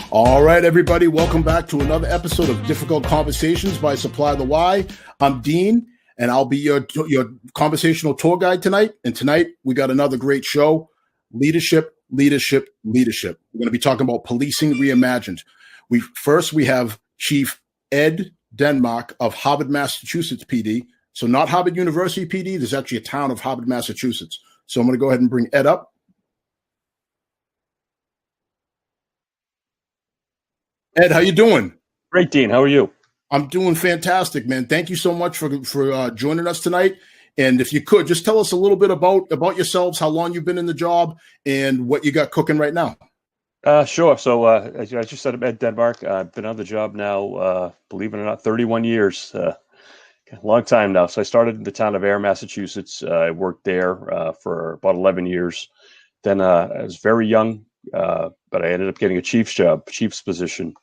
All right, everybody, welcome back to another episode of Difficult Conversations by Supply the Why. I'm Dean, and I'll be your conversational tour guide tonight. And tonight, we got another great show, Leadership, Leadership, Leadership. We're going to be talking about policing reimagined. We have Chief Ed Denmark of Harvard, Massachusetts PD. So not Harvard University PD, there's actually a town of Harvard, Massachusetts. So I'm going to go ahead and bring Ed up. Ed, how you doing? Great, Dean. How are you? I'm doing fantastic, man. Thank you so much for joining us tonight. And if you could, just tell us a little bit about yourselves, how long you've been in the job, and what you got cooking right now. Sure. So as you said, I'm Ed Denmark. I've been on the job now, believe it or not, 31 years. A long time now. So I started in the town of Ayer, Massachusetts. I worked there for about 11 years. Then I was very young, but I ended up getting a chief's position.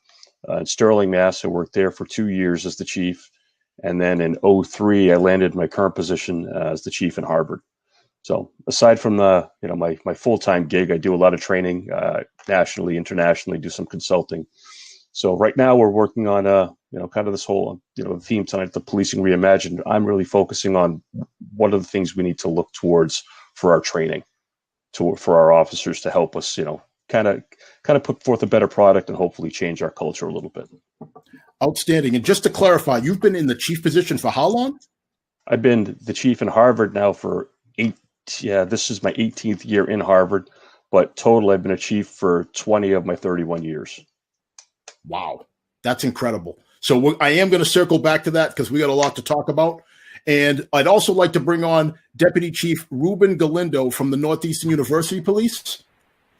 In Sterling, Mass. I worked there for 2 years as the chief. And then in 2003, I landed my current position as the chief in Harvard. So aside from my full-time gig, I do a lot of training nationally, internationally, do some consulting. So right now we're working on kind of this whole theme tonight, the policing reimagined. I'm really focusing on what are the things we need to look towards for our training, for our officers to help us, kind of put forth a better product and hopefully change our culture a little bit. Outstanding. And just to clarify, you've been in the chief position for how long? I've been the chief in Harvard now for this is my 18th year in Harvard, but total I've been a chief for 20 of my 31 years. Wow. That's incredible. So I am going to circle back to that because we got a lot to talk about. And I'd also like to bring on Deputy Chief Ruben Galindo from the Northeastern University Police.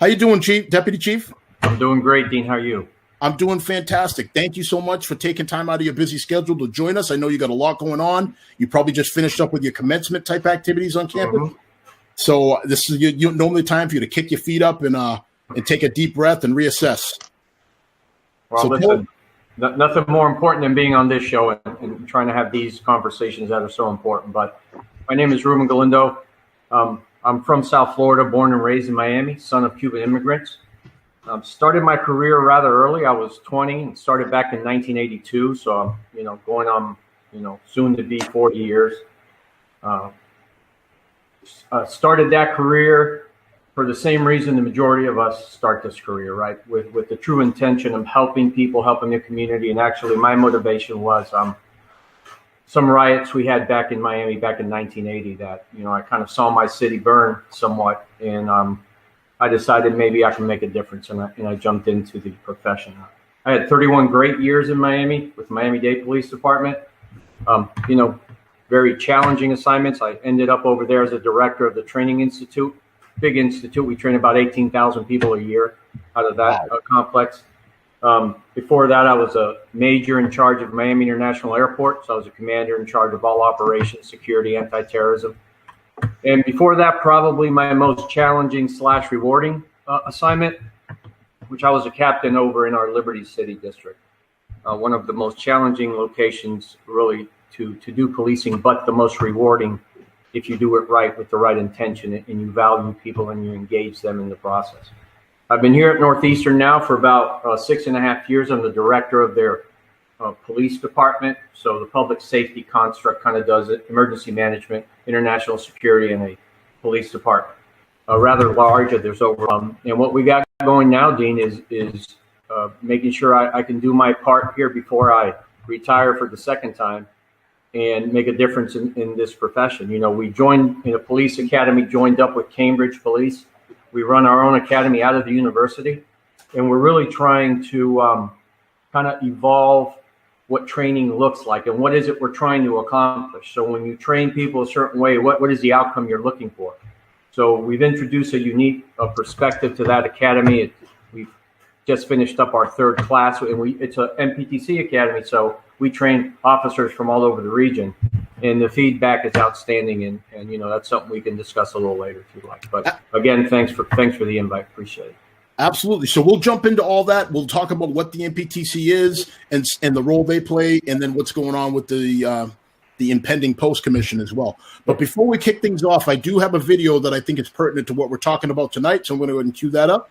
How you doing, Deputy Chief? I'm doing great, Dean. How are you? I'm doing fantastic. Thank you so much for taking time out of your busy schedule to join us. I know you got a lot going on. You probably just finished up with your commencement type activities on campus. Mm-hmm. So this is you normally time for you to kick your feet up and take a deep breath and reassess. Well, so listen, nothing more important than being on this show and trying to have these conversations that are so important. But my name is Ruben Galindo. I'm from South Florida, born and raised in Miami, son of Cuban immigrants. Started my career rather early. I was 20 and started back in 1982. So I'm, going on, soon to be 40 years. Started that career for the same reason the majority of us start this career, right? With the true intention of helping people, helping the community. And actually my motivation was some riots we had back in Miami back in 1980 that, I kind of saw my city burn somewhat. And I decided maybe I can make a difference. And I jumped into the profession. I had 31 great years in Miami with Miami-Dade Police Department. Very challenging assignments. I ended up over there as a director of the Training Institute. Big institute. We train about 18,000 people a year out of that complex. Before that, I was a major in charge of Miami International Airport. So I was a commander in charge of all operations, security, anti-terrorism. And before that, probably my most challenging / rewarding assignment, which I was a captain over in our Liberty City district. One of the most challenging locations really to do policing, but the most rewarding if you do it right with the right intention and you value people and you engage them in the process. I've been here at Northeastern now for about 6.5 years. I'm the director of their police department. So the public safety construct kind of does it, emergency management, international security, and a police department. Rather large, there's over. And what we got going now, Dean, is making sure I can do my part here before I retire for the second time and make a difference in this profession. We joined in a police academy, joined up with Cambridge Police. We run our own academy out of the university, and we're really trying to kind of evolve what training looks like and what is it we're trying to accomplish. So when you train people a certain way, what is the outcome you're looking for? So we've introduced a unique perspective to that academy. We've just finished up our third class, and it's a MPTC academy, so we train officers from all over the region, and the feedback is outstanding. And that's something we can discuss a little later if you'd like. But again, thanks for the invite. Appreciate it. Absolutely. So we'll jump into all that. We'll talk about what the MPTC is and the role they play, and then what's going on with the impending post commission as well. But before we kick things off, I do have a video that I think is pertinent to what we're talking about tonight. So I'm going to go ahead and cue that up.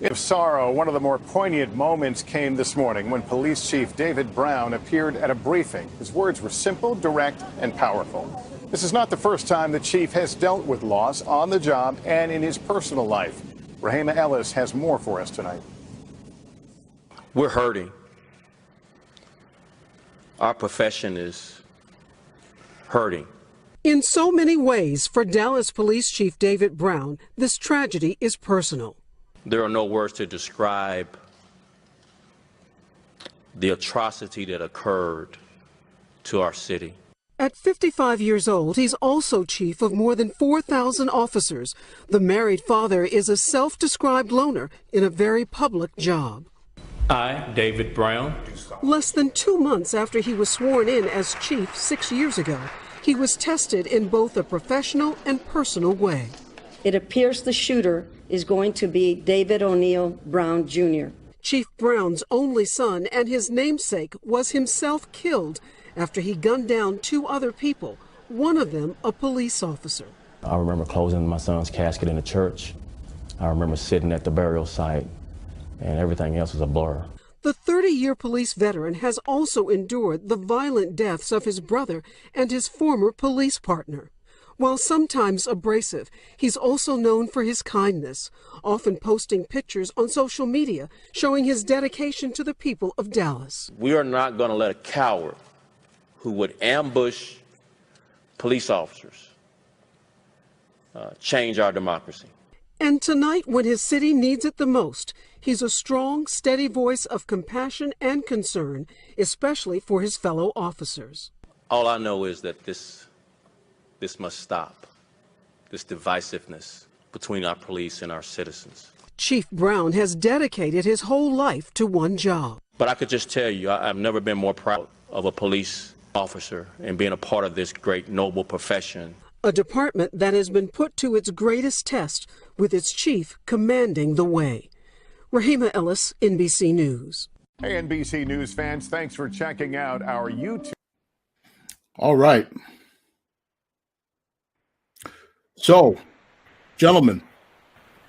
Of sorrow, one of the more poignant moments came this morning when Police Chief David Brown appeared at a briefing. His words were simple, direct, and powerful. This is not the first time the chief has dealt with loss on the job and in his personal life. Rahima Ellis has more for us tonight. We're hurting. Our profession is hurting. In so many ways, for Dallas Police Chief David Brown, this tragedy is personal. There are no words to describe the atrocity that occurred to our city. At 55 years old, he's also chief of more than 4,000 officers. The married father is a self-described loner in a very public job. I, David Brown. Less than 2 months after he was sworn in as chief 6 years ago, he was tested in both a professional and personal way. It appears the shooter is going to be David O'Neill Brown, Jr. Chief Brown's only son and his namesake was himself killed after he gunned down 2 other people, one of them a police officer. I remember closing my son's casket in the church. I remember sitting at the burial site, and everything else was a blur. The 30-year police veteran has also endured the violent deaths of his brother and his former police partner. While sometimes abrasive, he's also known for his kindness, often posting pictures on social media showing his dedication to the people of Dallas. We are not going to let a coward who would ambush police officers change our democracy. And tonight, when his city needs it the most, he's a strong, steady voice of compassion and concern, especially for his fellow officers. All I know is that this must stop, this divisiveness between our police and our citizens. Chief Brown has dedicated his whole life to one job. But I could just tell you, I've never been more proud of a police officer and being a part of this great, noble profession. A department that has been put to its greatest test with its chief commanding the way. Rahima Ellis, NBC News. Hey, NBC News fans, thanks for checking out our YouTube. All right. So, gentlemen,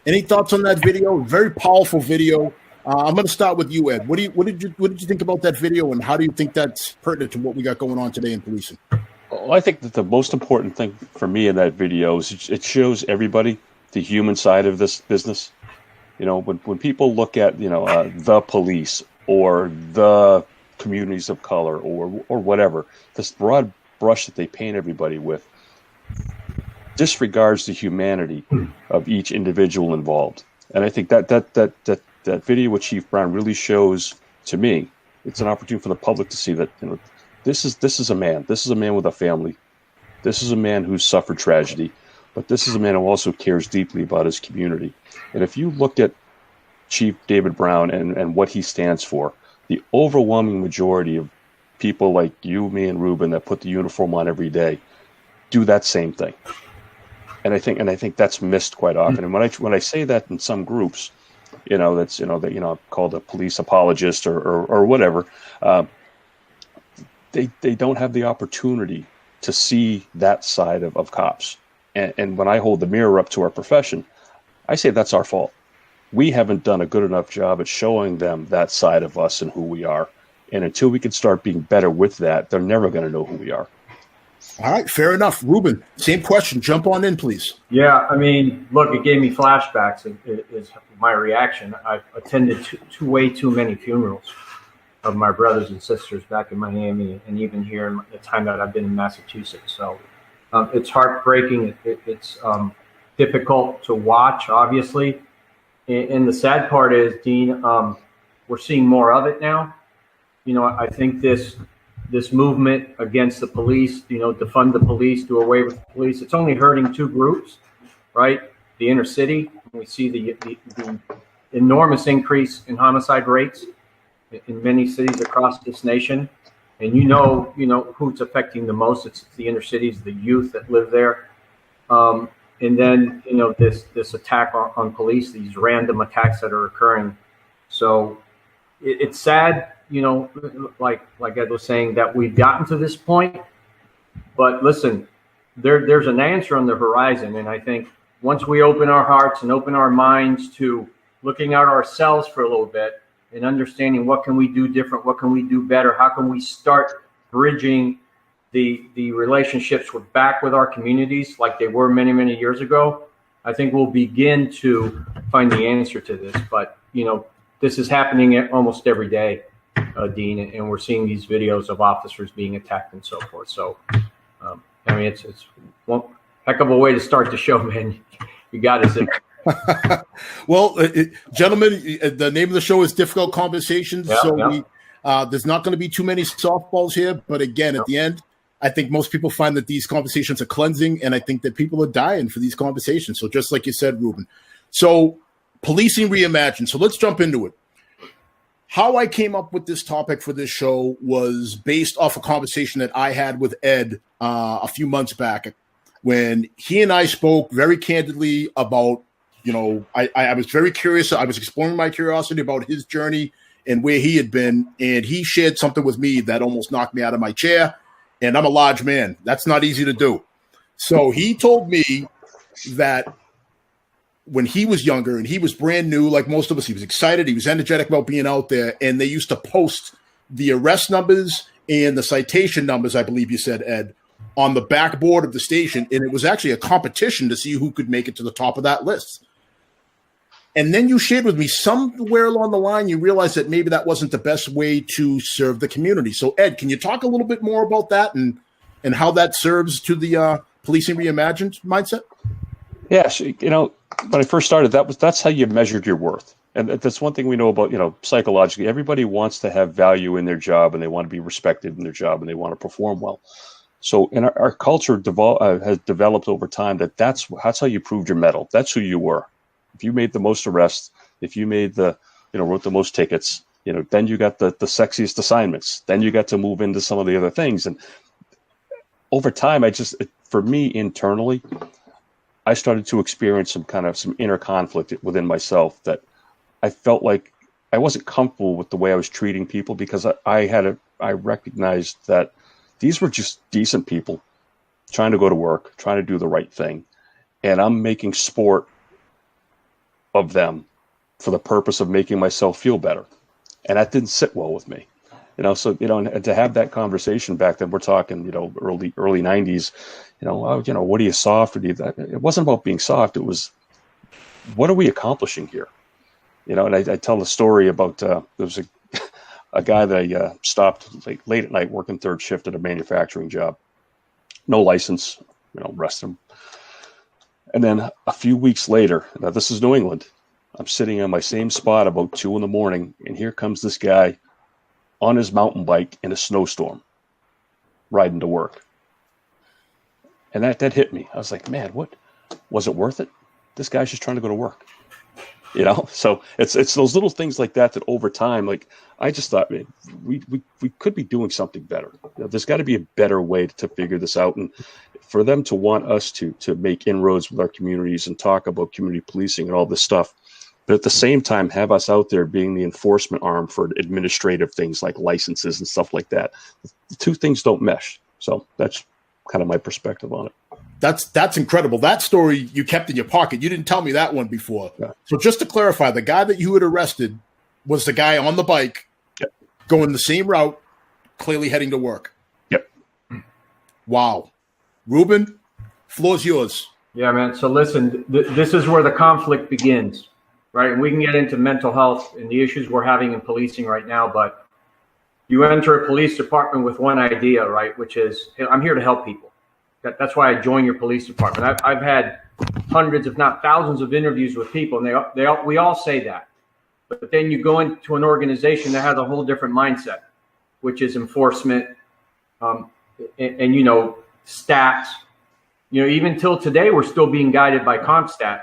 any thoughts on that video? Very powerful video. I'm going to start with you, Ed. What did you think about that video, and how do you think that's pertinent to what we got going on today in policing? Well, I think that the most important thing for me in that video is it shows everybody the human side of this business. You know, when people look at, the police or the communities of color or whatever, this broad brush that they paint everybody with disregards the humanity of each individual involved. And I think that video with Chief Brown really shows, to me, it's an opportunity for the public to see that, this is a man. This is a man with a family. This is a man who's suffered tragedy, but this is a man who also cares deeply about his community. And if you look at Chief David Brown and what he stands for, the overwhelming majority of people like you, me, and Ruben that put the uniform on every day do that same thing. And I think that's missed quite often. And when I say that in some groups, that's called a police apologist or whatever, they don't have the opportunity to see that side of cops. And when I hold the mirror up to our profession, I say that's our fault. We haven't done a good enough job at showing them that side of us and who we are. And until we can start being better with that, they're never going to know who we are. All right, fair enough. Ruben, same question. Jump on in, please. Yeah, I mean, look, it gave me flashbacks. Is my reaction. I've attended way too many funerals of my brothers and sisters back in Miami, and even here in the time that I've been in Massachusetts. So it's heartbreaking. It's difficult to watch, obviously. And the sad part is, Dean, we're seeing more of it now. I think this movement against the police, defund the police, do away with the police, it's only hurting 2 groups, right? The inner city. We see the enormous increase in homicide rates in many cities across this nation. And who it's affecting the most. It's the inner cities, the youth that live there. And then, this attack on police, these random attacks that are occurring. So it's sad, like Ed was saying, that we've gotten to this point. But listen, there's an answer on the horizon. And I think once we open our hearts and open our minds to looking at ourselves for a little bit and understanding what can we do different, what can we do better, how can we start bridging the relationships back with our communities like they were many, many years ago, I think we'll begin to find the answer to this. But, this is happening almost every day, Dean, and we're seeing these videos of officers being attacked and so forth. So, it's one heck of a way to start the show, man. You got it, Zach. Well, gentlemen, the name of the show is Difficult Conversations. There's not going to be too many softballs here. But again, at the end, I think most people find that these conversations are cleansing, and I think that people are dying for these conversations. So just like you said, Ruben. So policing reimagined. So let's jump into it. How I came up with this topic for this show was based off a conversation that I had with Ed a few months back when he and I spoke very candidly about, I was very curious. I was exploring my curiosity about his journey and where he had been. And he shared something with me that almost knocked me out of my chair. And I'm a large man. That's not easy to do. So he told me that when he was younger and he was brand new, like most of us, he was excited. He was energetic about being out there. And they used to post the arrest numbers and the citation numbers, I believe you said, Ed, on the backboard of the station. And it was actually a competition to see who could make it to the top of that list. And then you shared with me somewhere along the line, you realized that maybe that wasn't the best way to serve the community. So, Ed, can you talk a little bit more about that and how that serves to the policing reimagined mindset? Yeah, when I first started, that's how you measured your worth. And that's one thing we know about, psychologically. Everybody wants to have value in their job, and they want to be respected in their job, and they want to perform well. So in our culture has developed over time that's how you proved your mettle. That's who you were. If you made the most arrests, if you made wrote the most tickets, then you got the sexiest assignments. Then you got to move into some of the other things. And over time, for me internally, I started to experience some inner conflict within myself that I felt like I wasn't comfortable with the way I was treating people, because I recognized that these were just decent people trying to go to work, trying to do the right thing. And I'm making sport of them for the purpose of making myself feel better. And that didn't sit well with me. And to have that conversation back then, we're talking, early 90s, what are you soft? It wasn't about being soft. It was, what are we accomplishing here? And I tell the story about, there was a guy that I stopped late at night working third shift at a manufacturing job. No license, arrest him. And then a few weeks later, now this is New England, I'm sitting on my same spot about 2 a.m, and here comes this guy on his mountain bike in a snowstorm, riding to work. And that hit me. I was like, man, what was it worth it? This guy's just trying to go to work. So it's those little things like that over time, I just thought, man, we could be doing something better. There's got to be a better way to figure this out. And for them to want us to make inroads with our communities and talk about community policing and all this stuff, but at the same time have us out there being the enforcement arm for administrative things like licenses and stuff like that. The two things don't mesh. So that's kind of my perspective on it. That's incredible. That story you kept in your pocket. You didn't tell me that one before. Yeah. So just to clarify, the guy that you had arrested was the guy on the bike going the same route, clearly heading to work. Yep. Wow. Ruben, floor's yours. Yeah, man. So listen, this is where the conflict begins, right? And we can get into mental health and the issues we're having in policing right now, but you enter a police department with one idea, right? Which is, hey, I'm here to help people. That's why I joined your police department. I've had hundreds, if not thousands, of interviews with people, and we all say that. But then you go into an organization that has a whole different mindset, which is enforcement, and stats. Even till today, we're still being guided by CompStat,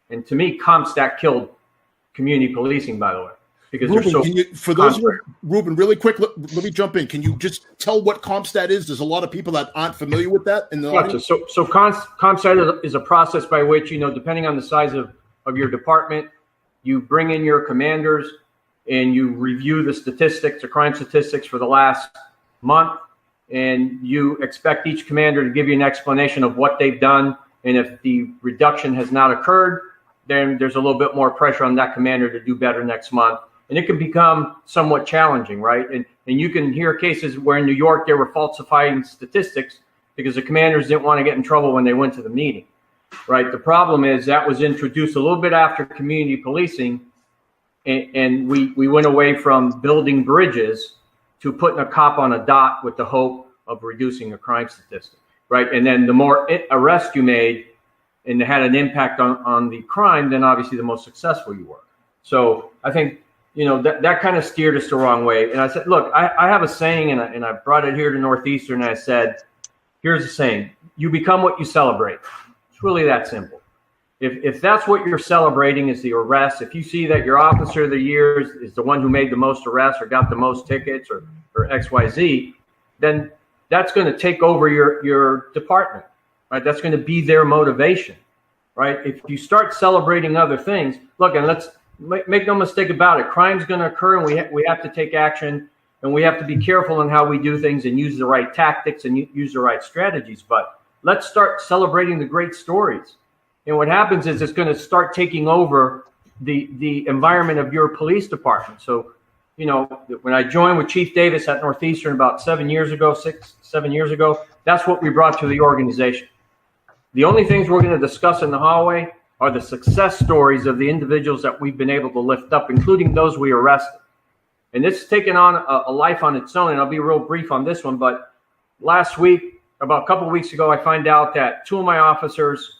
and to me, CompStat killed community policing. By the way. Because Ruben, Ruben, really quick, let me jump in. Can you just tell what CompStat is? There's a lot of people that aren't familiar with that. Gotcha. So CompStat is a process by which, depending on the size of your department, you bring in your commanders and you review the statistics, the crime statistics for the last month, and you expect each commander to give you an explanation of what they've done. And if the reduction has not occurred, then there's a little bit more pressure on that commander to do better next month. And it can become somewhat challenging, right? And you can hear cases where in New York they were falsifying statistics because the commanders didn't want to get in trouble when they went to the meeting, right? The problem is that was introduced a little bit after community policing, and we went away from building bridges to putting a cop on a dot with the hope of reducing a crime statistic, right? And then the more arrests you made and had an impact on the crime, then obviously the most successful you were. So I think, that kind of steered us the wrong way. And I said, look, I have a saying, and I brought it here to Northeastern, and I said, here's the saying: you become what you celebrate. It's really that simple. If that's what you're celebrating is the arrest, if you see that your officer of the year is the one who made the most arrests or got the most tickets or XYZ, then that's going to take over your department, right? That's going to be their motivation, right? If you start celebrating other things, look, and let's make no mistake about it, crime's going to occur, and we have to take action, and we have to be careful in how we do things and use the right tactics and use the right strategies. But let's start celebrating the great stories. And what happens is it's going to start taking over the environment of your police department. So, when I joined with Chief Davis at Northeastern about 7 years ago, that's what we brought to the organization. The only things we're going to discuss in the hallway are the success stories of the individuals that we've been able to lift up, including those we arrested. And this has taken on a life on its own, and I'll be real brief on this one. But last week, about a couple of weeks ago, I find out that two of my officers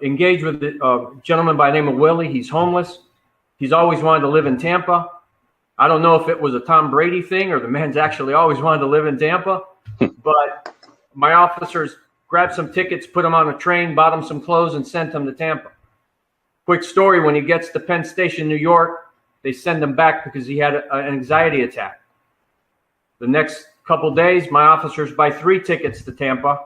engaged with a gentleman by the name of Willie. He's homeless. He's always wanted to live in Tampa. I don't know if it was a Tom Brady thing or the man's actually always wanted to live in Tampa, but my officers grabbed some tickets, put him on a train, bought him some clothes, and sent him to Tampa. Quick story, when he gets to Penn Station, New York, they send him back because he had an anxiety attack. The next couple days, my officers buy 3 tickets to Tampa,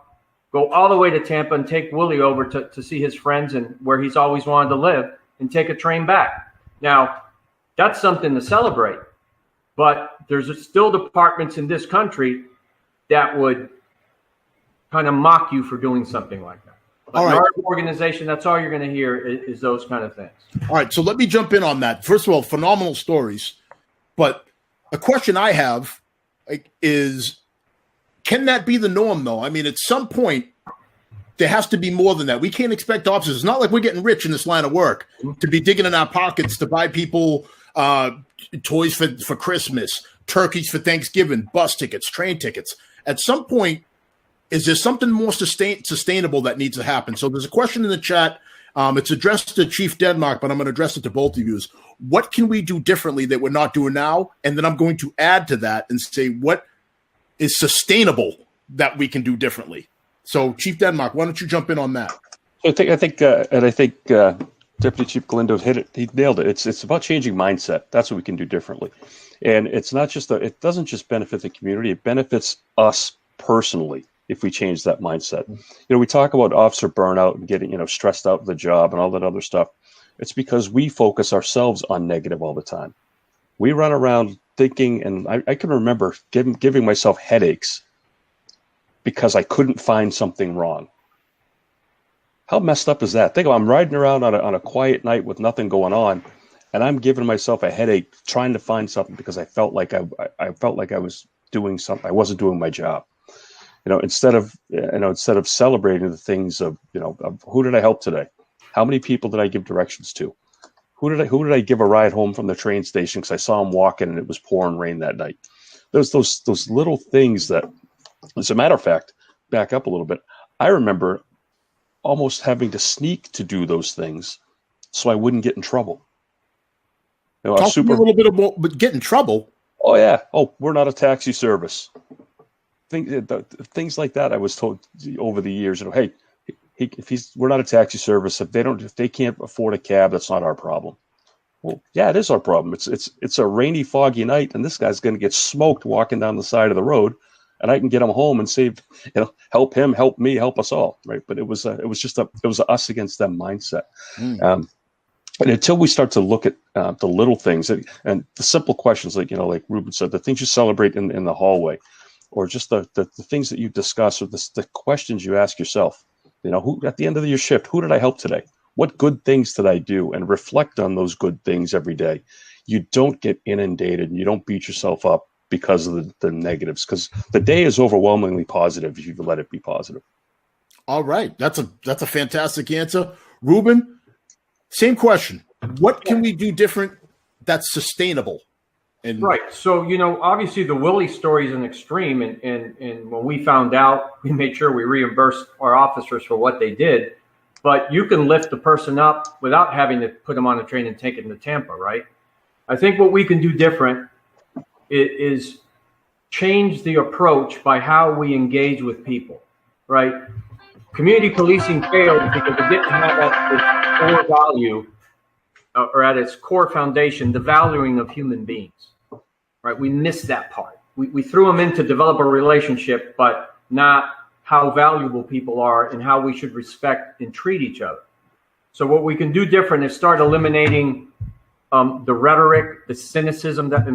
go all the way to Tampa and take Willie over to see his friends and where he's always wanted to live, and take a train back. Now, that's something to celebrate, but there's still departments in this country that would kind of mock you for doing something like that. But all right. Our organization, that's all you're going to hear is those kind of things. All right, so let me jump in on that. First of all, phenomenal stories, but a question I have is, can that be the norm, though? I mean, at some point, there has to be more than that. We can't expect officers. It's not like we're getting rich in this line of work to be digging in our pockets to buy people toys for Christmas, turkeys for Thanksgiving, bus tickets, train tickets. At some point, is there something more sustainable that needs to happen? So there's a question in the chat. It's addressed to Chief Denmark, but I'm going to address it to both of you. What can we do differently that we're not doing now? And then I'm going to add to that and say what is sustainable that we can do differently. So, Chief Denmark, why don't you jump in on that? I think Deputy Chief Galindo hit it. He nailed it. It's about changing mindset. That's what we can do differently. And it's not just it doesn't just benefit the community. It benefits us personally if we change that mindset. We talk about officer burnout and getting, stressed out with the job and all that other stuff. It's because we focus ourselves on negative all the time. We run around thinking, and I can remember giving myself headaches because I couldn't find something wrong. How messed up is that? Think about, I'm riding around on a quiet night with nothing going on, and I'm giving myself a headache trying to find something because I felt like I was doing something. I wasn't doing my job. Instead of celebrating the things of who did I help today? How many people did I give directions to? Who did I give a ride home from the train station because I saw them walking and it was pouring rain that night? There's those little things that, as a matter of fact, back up a little bit. I remember almost having to sneak to do those things so I wouldn't get in trouble. Talk to me a little bit about get in trouble. Oh yeah. Oh, we're not a taxi service. Things like that. I was told over the years. Hey, we're not a taxi service. If they can't afford a cab, that's not our problem. Well, yeah, it is our problem. It's a rainy, foggy night, and this guy's going to get smoked walking down the side of the road, and I can get him home and save, help him, help me, help us all, right? But it was us against them mindset. And until we start to look at the little things and the simple questions, like Ruben said, the things you celebrate in the hallway, or just the things that you discuss, or the questions you ask yourself. Who at the end of your shift, who did I help today? what good things did I do, and reflect on those good things every day. You don't get inundated and you don't beat yourself up because of the negatives, because the day is overwhelmingly positive if you let it be positive. All right. That's a fantastic answer. Ruben, same question. What can we do different that's sustainable? And right. So, obviously the Willie story is an extreme. And when we found out, we made sure we reimbursed our officers for what they did. But you can lift the person up without having to put them on a train and take them to Tampa, right? I think what we can do different is change the approach by how we engage with people, right? Community policing failed because it didn't have at its core value or at its core foundation the valuing of human beings, right? We missed that part. We threw them in to develop a relationship, but not how valuable people are and how we should respect and treat each other. So what we can do different is start eliminating the rhetoric, the cynicism that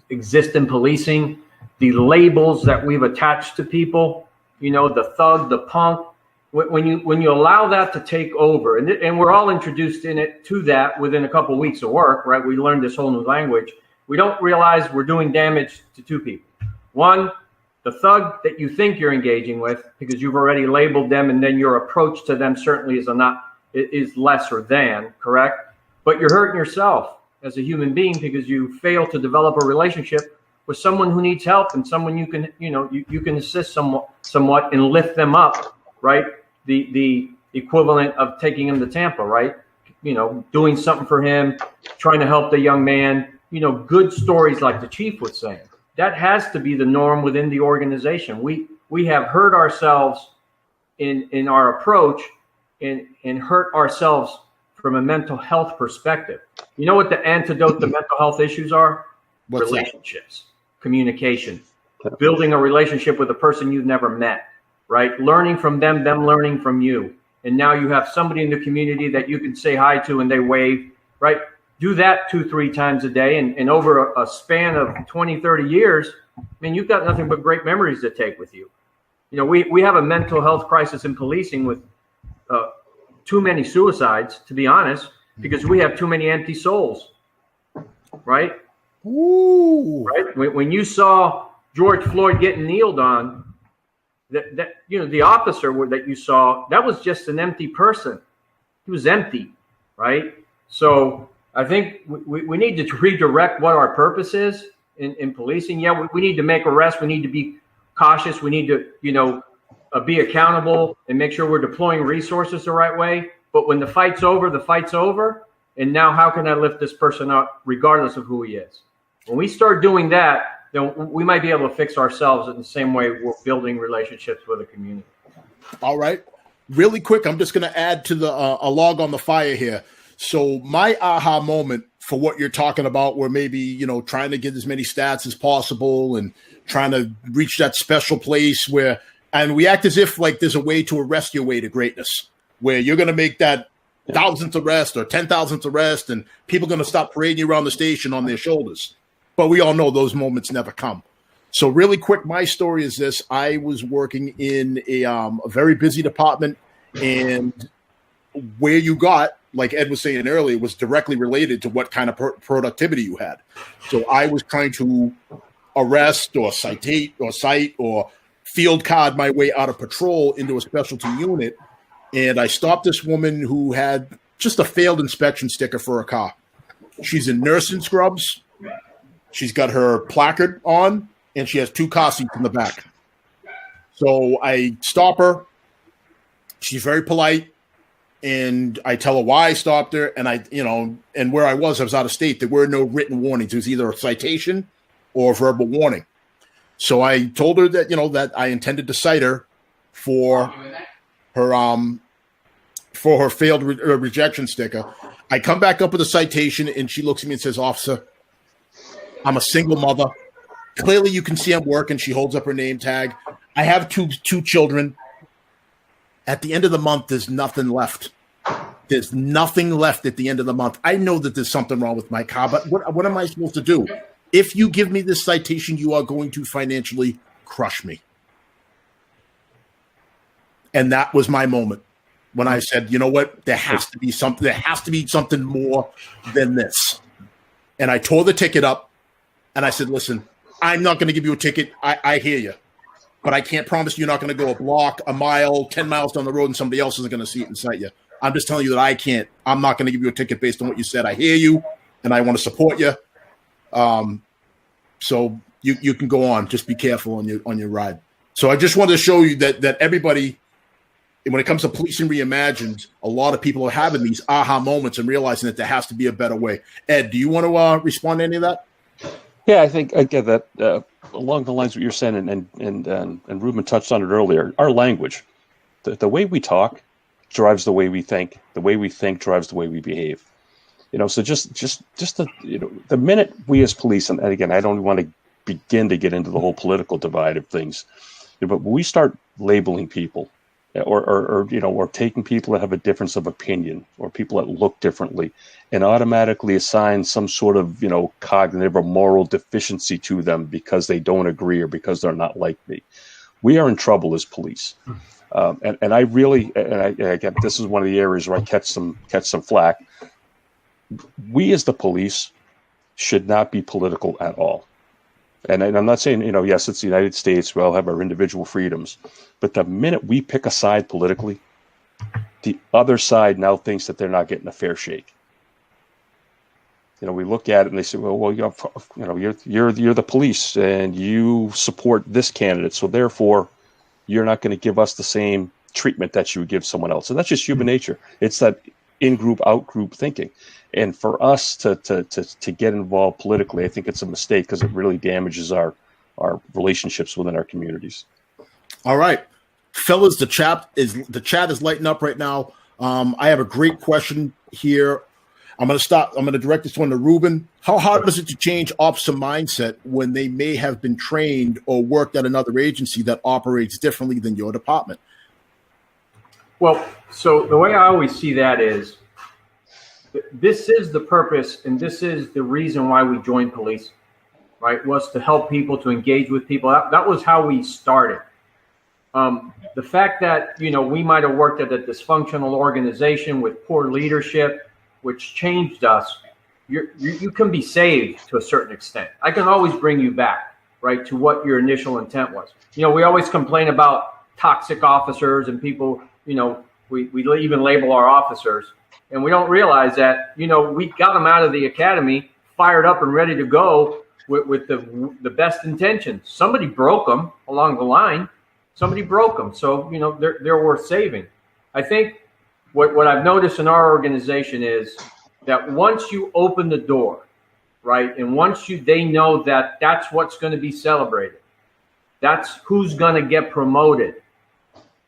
exists in policing, the labels that we've attached to people, the thug, the punk. When you allow that to take over, and we're all introduced to that within a couple of weeks of work, right? We learned this whole new language. We don't realize we're doing damage to two people. One, the thug that you think you're engaging with, because you've already labeled them, and then your approach to them certainly is lesser than, correct? But you're hurting yourself as a human being because you fail to develop a relationship with someone who needs help and someone you can, you can assist somewhat and lift them up, right? The equivalent of taking him to Tampa, right? Doing something for him, trying to help the young man, good stories like the chief was saying. That has to be the norm within the organization. We have hurt ourselves in our approach and hurt ourselves from a mental health perspective. You know what the antidote to mental health issues are? What's relationships, communication, building a relationship with a person you've never met, right? Learning from them learning from you. And now you have somebody in the community that you can say hi to and they wave, right? Do that 2-3 times a day. And over a span of 20, 30 years, you've got nothing but great memories to take with you. We have a mental health crisis in policing with too many suicides, to be honest, because we have too many empty souls, right? Ooh. Right. When you saw George Floyd getting kneeled on, the officer that you saw, that was just an empty person. He was empty, right? So I think we need to redirect what our purpose is in policing. Yeah, we need to make arrests. We need to be cautious. We need to, be accountable and make sure we're deploying resources the right way. But when the fight's over, the fight's over. And now how can I lift this person up regardless of who he is? When we start doing that, then we might be able to fix ourselves in the same way we're building relationships with the community. All right. Really quick, I'm just going to add to the a log on the fire here. So my aha moment for what you're talking about, where maybe, trying to get as many stats as possible and trying to reach that special place where, and we act as if like there's a way to arrest your way to greatness, where you're going to make that 1,000th arrest or 10,000th arrest and people are going to stop parading you around the station on their shoulders. But we all know those moments never come. So really quick, my story is this. I was working in a very busy department, and where you got, like Ed was saying earlier, was directly related to what kind of productivity you had. So I was trying to arrest or cite or field card my way out of patrol into a specialty unit. And I stopped this woman who had just a failed inspection sticker for her car. She's in nursing scrubs. She's got her placard on, and she has 2 car seats in the back. So I stop her. She's very polite. And I tell her why I stopped her. And and where I was out of state. There were no written warnings. It was either a citation or a verbal warning. So I told her that, that I intended to cite her for her failed rejection sticker. I come back up with a citation, and she looks at me and says, "Officer, I'm a single mother. Clearly you can see I'm working." She holds up her name tag. I have two children. At the end of the month, there's nothing left. There's nothing left at the end of the month. I know that there's something wrong with my car, but what am I supposed to do? If you give me this citation, you are going to financially crush me. And that was my moment. when I said, you know what, there has to be something more than this. And I tore the ticket up and I said, listen, I'm not going to give you a ticket. I hear you, but I can't promise you're not going to go a block, a mile, 10 miles down the road and somebody else isn't going to see it and cite you. I'm just telling you that I'm not going to give you a ticket based on what you said. I hear you and I want to support you. So you can go on. Just be careful on your ride. So I just wanted to show you that everybody, when it comes to policing reimagined, a lot of people are having these aha moments and realizing that there has to be a better way. Ed, do you want to respond to any of that? Yeah, I think I get that along the lines of what you're saying, and Ruben touched on it earlier. Our language, the way we talk, drives the way we think. The way we think drives the way we behave. So just the minute we as police, and again, I don't want to begin to get into the whole political divide of things, but when we start labeling people, or taking people that have a difference of opinion or people that look differently and automatically assign some sort of, cognitive or moral deficiency to them because they don't agree or because they're not like me, we are in trouble as police. And I really, again, this is one of the areas where I catch some flack. We as the police should not be political at all. And I'm not saying, yes, it's the United States. We all have our individual freedoms. But the minute we pick a side politically, the other side now thinks that they're not getting a fair shake. We look at it and they say, well, you're the police and you support this candidate. So therefore, you're not going to give us the same treatment that you would give someone else. And that's just human nature. It's that in-group, out-group thinking. And for us to get involved politically, I think it's a mistake because it really damages our relationships within our communities. All right, fellas, the chat is lighting up right now. I have a great question here. I'm going to direct this one to Ruben. How hard is it to change officer mindset when they may have been trained or worked at another agency that operates differently than your department? Well, so the way I always see that is, this is the purpose and this is the reason why we joined police, right? Was to help people, to engage with people. That was how we started. The fact that, we might have worked at a dysfunctional organization with poor leadership, which changed us, you can be saved to a certain extent. I can always bring you back, right, to what your initial intent was. We always complain about toxic officers and people, we even label our officers. And we don't realize that, we got them out of the academy, fired up and ready to go with the best intentions. Somebody broke them along the line. Somebody broke them. So, they're worth saving. I think what I've noticed in our organization is that once you open the door, right, and once they know that that's what's going to be celebrated, that's who's going to get promoted,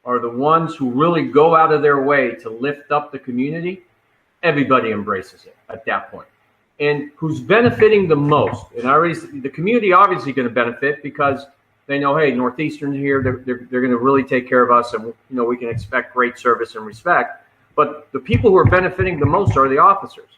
are the ones who really go out of their way to lift up the community. Everybody embraces it at that point. And who's benefiting the most? And the community obviously going to benefit because they know, hey, Northeastern here, they're going to really take care of us, and we can expect great service and respect. But the people who are benefiting the most are the officers,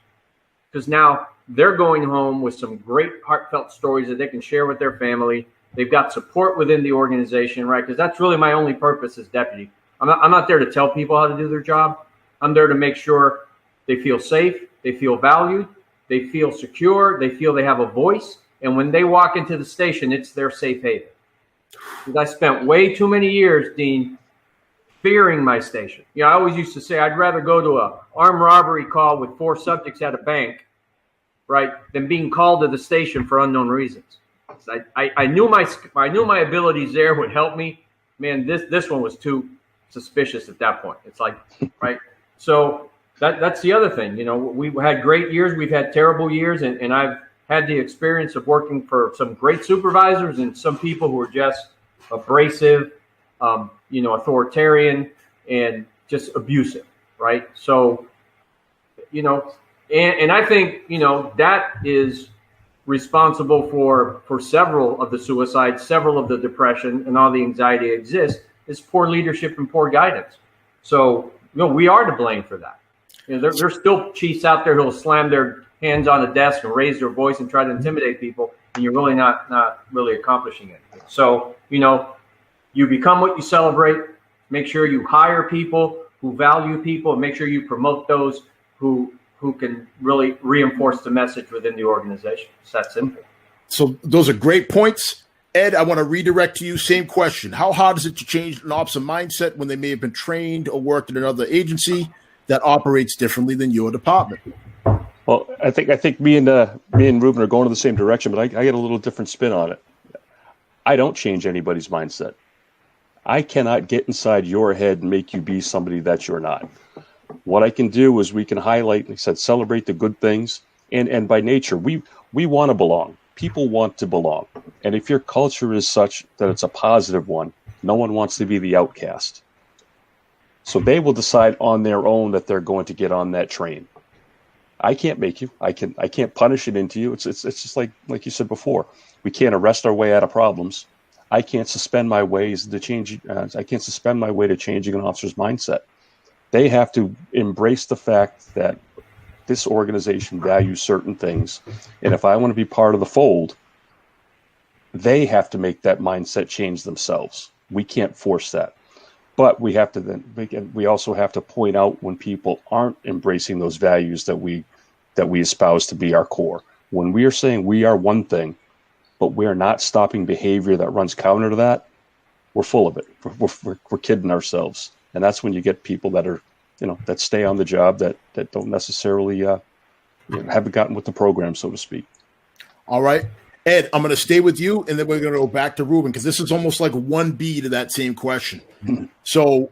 because now they're going home with some great heartfelt stories that they can share with their family. They've got support within the organization, right? Because that's really my only purpose as deputy. I'm not there to tell people how to do their job. I'm there to make sure they feel safe, they feel valued, they feel secure, they feel they have a voice. And when they walk into the station, it's their safe haven. Because I spent way too many years, Dean, fearing my station. I always used to say I'd rather go to an armed robbery call with 4 subjects at a bank, right, than being called to the station for unknown reasons. I knew my abilities there would help me. Man, this one was too suspicious at that point. It's like, right. So that's the other thing. We've had great years, we've had terrible years, and I've had the experience of working for some great supervisors and some people who are just abrasive, authoritarian and just abusive, right? So, and I think, that is responsible for several of the suicides, several of the depression and all the anxiety exists, is poor leadership and poor guidance. So, we are to blame for that. There's still chiefs out there who'll slam their hands on a desk and raise their voice and try to intimidate people, and you're really not really accomplishing anything. So, you become what you celebrate. Make sure you hire people who value people, and make sure you promote those who can really reinforce the message within the organization. It's that simple. So those are great points. Ed, I want to redirect to you. Same question. How hard is it to change an officer mindset when they may have been trained or worked in another agency that operates differently than your department? Well, I think me and Ruben are going in the same direction, but I get a little different spin on it. I don't change anybody's mindset. I cannot get inside your head and make you be somebody that you're not. What I can do is we can highlight, like I said, celebrate the good things. And by nature, we want to belong. People want to belong. And if your culture is such that it's a positive one, no one wants to be the outcast. So they will decide on their own that they're going to get on that train. I can't make you. I can't punish it into you. It's just like you said before. We can't arrest our way out of problems. I can't suspend my ways to change. I can't suspend my way to changing an officer's mindset. They have to embrace the fact that this organization values certain things, and if I want to be part of the fold, they have to make that mindset change themselves. We can't force that, but we have to we also have to point out when people aren't embracing those values that we espouse to be our core. When we are saying we are one thing, but we are not stopping behavior that runs counter to that, we're full of it. We're kidding ourselves. And that's when you get people that are, that stay on the job that don't necessarily haven't gotten with the program, so to speak. All right. Ed, I'm going to stay with you, and then we're going to go back to Ruben, because this is almost like 1B to that same question. So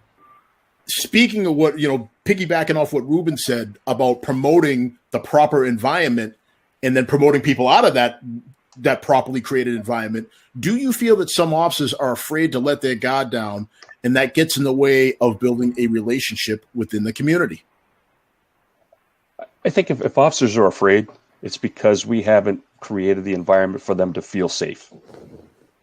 speaking of what, piggybacking off what Ruben said about promoting the proper environment and then promoting people out of that properly created environment, do you feel that some officers are afraid to let their guard down, and that gets in the way of building a relationship within the community? I think if officers are afraid, it's because we haven't created the environment for them to feel safe.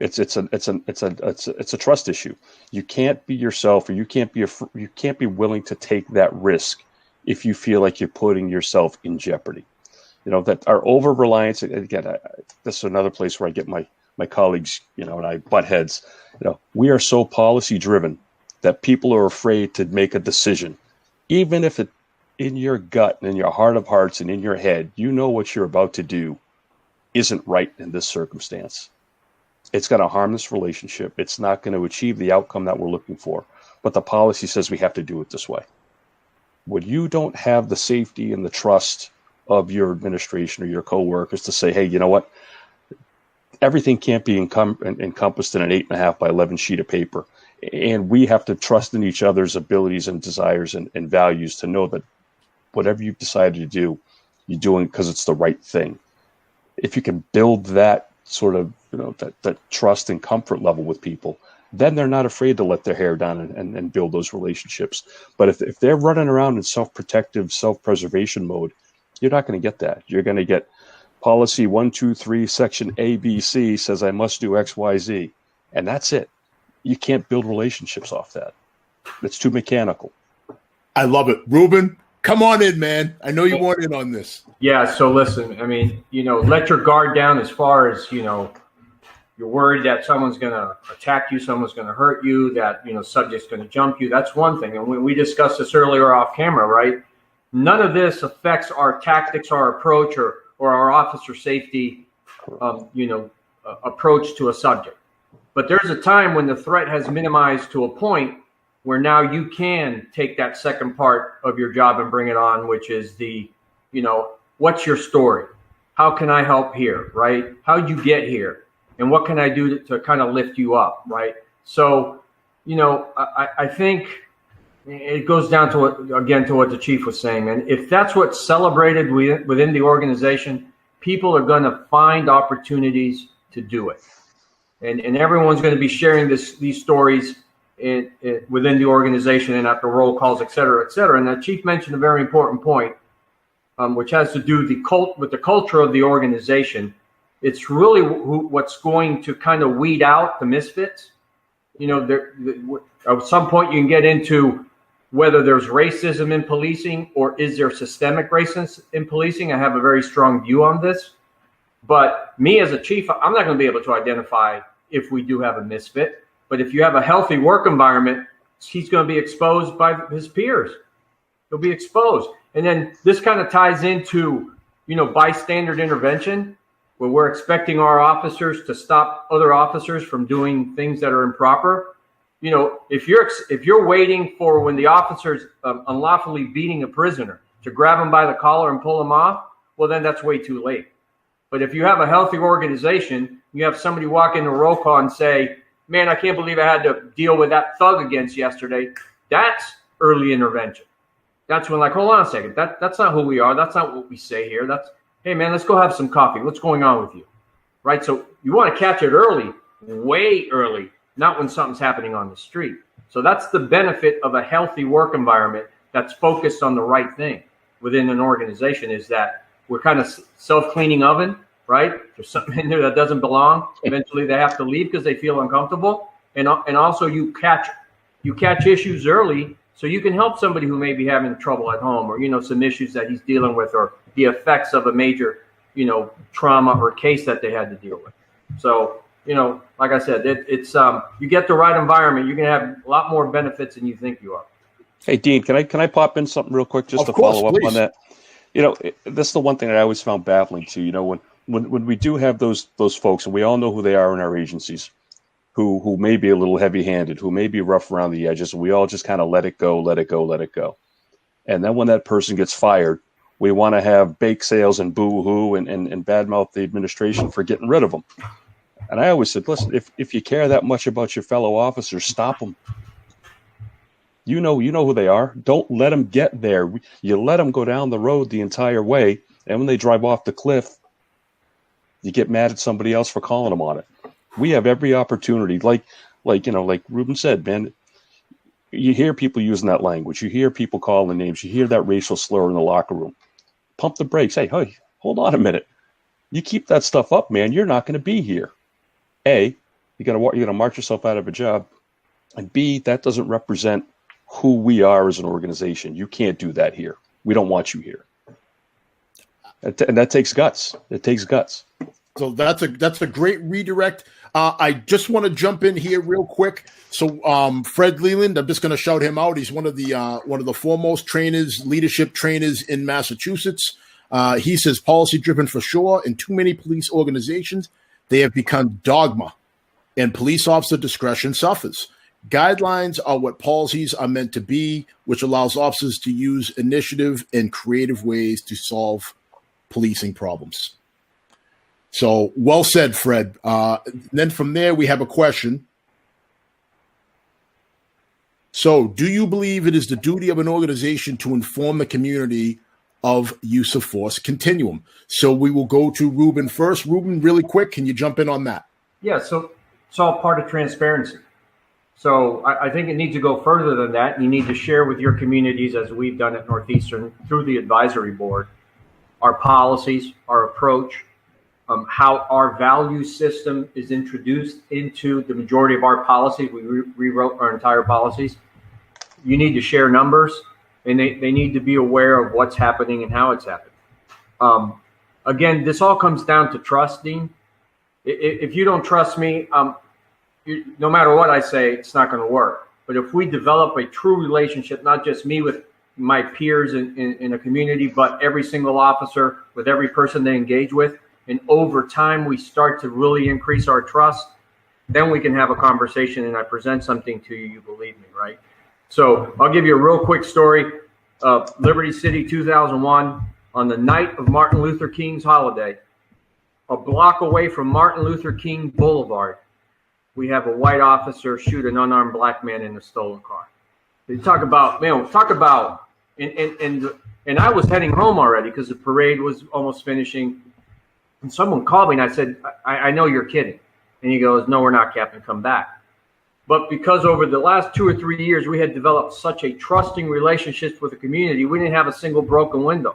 It's a trust issue. You can't be yourself, or you can't be willing to take that risk if you feel like you're putting yourself in jeopardy. That our over-reliance, again, this is another place where I get my colleagues, and I butt heads. We are so policy-driven that people are afraid to make a decision. Even if it, in your gut and in your heart of hearts and in your head, what you're about to do isn't right in this circumstance. It's going to harm this relationship. It's not going to achieve the outcome that we're looking for. But the policy says we have to do it this way. When you don't have the safety and the trust of your administration or your coworkers to say, hey, you know what? Everything can't be encompassed in an 8.5 by 11 sheet of paper. And we have to trust in each other's abilities and desires and values to know that whatever you've decided to do, you're doing because it's the right thing. If you can build that sort of, that trust and comfort level with people, then they're not afraid to let their hair down and build those relationships. But if they're running around in self-protective, self-preservation mode, you're not going to get that. You're going to get policy 123 section ABC says I must do X, Y, Z. And that's it. You can't build relationships off that. It's too mechanical. I love it. Ruben, come on in, man. I know you want in on this. Yeah. So listen, let your guard down as far as, you're worried that someone's going to attack you, someone's going to hurt you, that, subject's going to jump you. That's one thing. And we discussed this earlier off camera, right? None of this affects our tactics, our approach, or our officer safety, approach to a subject. But there's a time when the threat has minimized to a point where now you can take that second part of your job and bring it on, which is the, what's your story? How can I help here, right? How'd you get here? And what can I do to kind of lift you up, right? So, I think it goes down to what the chief was saying. And if that's what's celebrated within the organization, people are going to find opportunities to do it. And everyone's going to be sharing these stories within the organization and after roll calls, et cetera, et cetera. And the chief mentioned a very important point, which has to do with the culture of the organization. It's really what's going to kind of weed out the misfits. At some point you can get into whether there's racism in policing or is there systemic racism in policing. I have a very strong view on this. But me as a chief, I'm not going to be able to identify if we do have a misfit. But if you have a healthy work environment he's going to be exposed by his peers. He'll be exposed. And then this kind of ties into, bystander intervention, where we're expecting our officers to stop other officers from doing things that are improper. If you're waiting for when the officer's unlawfully beating a prisoner to grab him by the collar and pull him off, well, then that's way too late. But if you have a healthy organization, you have somebody walk into roll call and say, man, I can't believe I had to deal with that thug against yesterday. That's early intervention. That's when, hold on a second. That's not who we are. That's not what we say here. That's, hey, man, let's go have some coffee. What's going on with you? Right? So you want to catch it early, way early, not when something's happening on the street. So that's the benefit of a healthy work environment that's focused on the right thing within an organization, is that we're kind of self-cleaning oven, right? There's something in there that doesn't belong. Eventually they have to leave because they feel uncomfortable. And also you catch issues early so you can help somebody who may be having trouble at home, or, some issues that he's dealing with, or the effects of a major, trauma or case that they had to deal with. So, like I said, it's you get the right environment, you're going to have a lot more benefits than you think you are. Hey, Dean, can I pop in something real quick just to follow up on that? That's the one thing that I always found baffling too. When we do have those folks, and we all know who they are in our agencies, who may be a little heavy-handed, who may be rough around the edges, and we all just kind of let it go. And then when that person gets fired, we want to have bake sales and boo-hoo and badmouth the administration for getting rid of them. And I always said, listen, if you care that much about your fellow officers, stop them. You know who they are. Don't let them get there. You let them go down the road the entire way, and when they drive off the cliff, you get mad at somebody else for calling them on it. We have every opportunity, like Ruben said, man. You hear people using that language. You hear people calling names. You hear that racial slur in the locker room. Pump the brakes. Hey, hold on a minute. You keep that stuff up, man, you're not going to be here. A, you're going to march yourself out of a job, and B, that doesn't represent who we are as an organization. You can't do that here. We don't want you here. And that takes guts. It takes guts. So that's a great redirect. I just want to jump in here real quick. So Fred Leland, I'm just going to shout him out. He's one of the foremost leadership trainers in Massachusetts. He says policy driven for sure. In too many police organizations, they have become dogma, and police officer discretion suffers. Guidelines are what policies are meant to be, which allows officers to use initiative and creative ways to solve policing problems. So well said, Fred. Then from there, we have a question. So do you believe it is the duty of an organization to inform the community of use of force continuum? So we will go to Ruben first. Ruben, really quick, can you jump in on that? Yeah, so it's all part of transparency. So I think it needs to go further than that. You need to share with your communities, as we've done at Northeastern through the advisory board, our policies, our approach, how our value system is introduced into the majority of our policies. We rewrote our entire policies. You need to share numbers, and they need to be aware of what's happening and how it's happening. Again, this all comes down to trust, Dean. If you don't trust me, no matter what I say, it's not going to work. But if we develop a true relationship, not just me with my peers in a community, but every single officer with every person they engage with, and over time we start to really increase our trust, then we can have a conversation and I present something to you, you believe me, right? So I'll give you a real quick story. Liberty City, 2001, on the night of Martin Luther King's holiday, a block away from Martin Luther King Boulevard, we have a white officer shoot an unarmed black man in a stolen car. They talk about, and I was heading home already because the parade was almost finishing. And someone called me and I said, I know you're kidding. And he goes, no, we're not, Captain, come back. But because over the last 2 or 3 years, we had developed such a trusting relationship with the community, we didn't have a single broken window,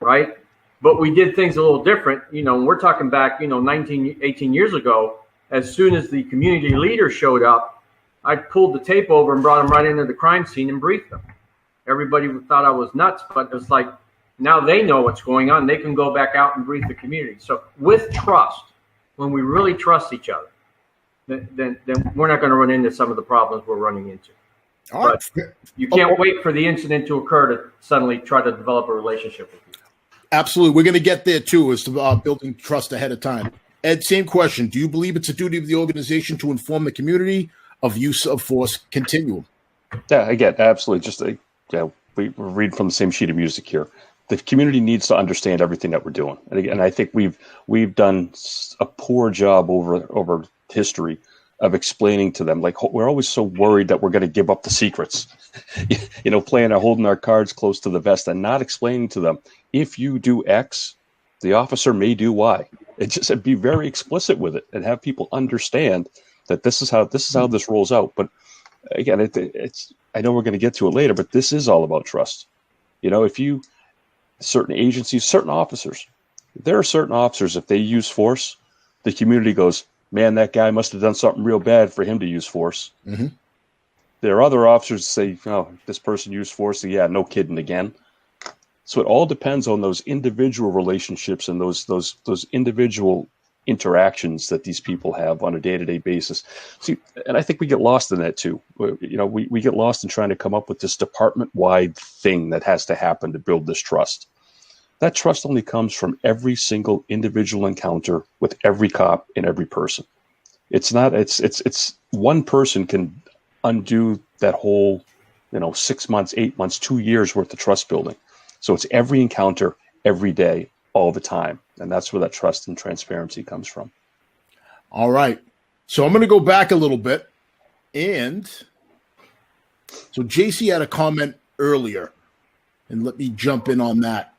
right? But we did things a little different. We're talking back, 18 years ago. As soon as the community leader showed up, I pulled the tape over and brought them right into the crime scene and briefed them. Everybody thought I was nuts, but it was like, now they know what's going on. They can go back out and brief the community. So with trust, when we really trust each other, then we're not going to run into some of the problems we're running into. All right. But you can't wait for the incident to occur to suddenly try to develop a relationship with you. Absolutely. We're going to get there too, as to building trust ahead of time. Ed, same question. Do you believe it's a duty of the organization to inform the community of use of force continuum? Yeah, again, absolutely. Just we're reading from the same sheet of music here. The community needs to understand everything that we're doing, and again, I think we've done a poor job over history of explaining to them. Like, we're always so worried that we're going to give up the secrets, holding our cards close to the vest and not explaining to them, if you do X, the officer may do Y. Just be very explicit with it and have people understand that this is how this rolls out. But again, it's I know we're going to get to it later, but this is all about trust. If certain agencies, certain officers, there are certain officers, if they use force, the community goes, man, that guy must have done something real bad for him to use force. Mm-hmm. There are other officers that say, oh, this person used force. So yeah, no kidding again. So it all depends on those individual relationships and those individual interactions that these people have on a day-to-day basis. See, and I think we get lost in that too. We get lost in trying to come up with this department-wide thing that has to happen to build this trust. That trust only comes from every single individual encounter with every cop and every person. It's one person can undo that whole, 6 months, 8 months, 2 years worth of trust building. So it's every encounter, every day, all the time. And that's where that trust and transparency comes from. All right. So I'm going to go back a little bit. And so JC had a comment earlier, and let me jump in on that.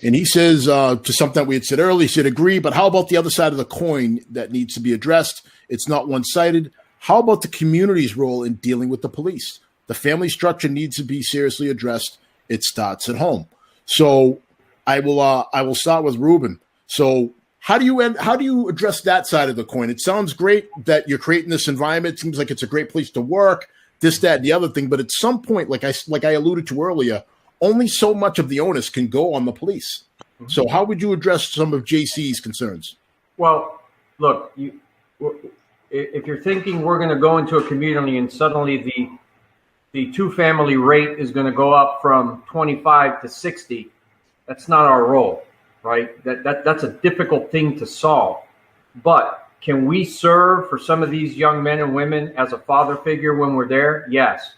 And he says to something that we had said earlier, he said, agree, but how about the other side of the coin that needs to be addressed? It's not one-sided. How about the community's role in dealing with the police? The family structure needs to be seriously addressed. It starts at home. So I will start with Ruben. So how do you address that side of the coin? It sounds great that you're creating this environment. It seems like it's a great place to work, this, that, and the other thing. But at some point, like I alluded to earlier, only so much of the onus can go on the police. Mm-hmm. So how would you address some of JC's concerns? Well, look, if you're thinking we're going to go into a community and suddenly the two-family rate is going to go up from 25 to 60, that's not our role, right? That's a difficult thing to solve. But can we serve for some of these young men and women as a father figure when we're there? Yes.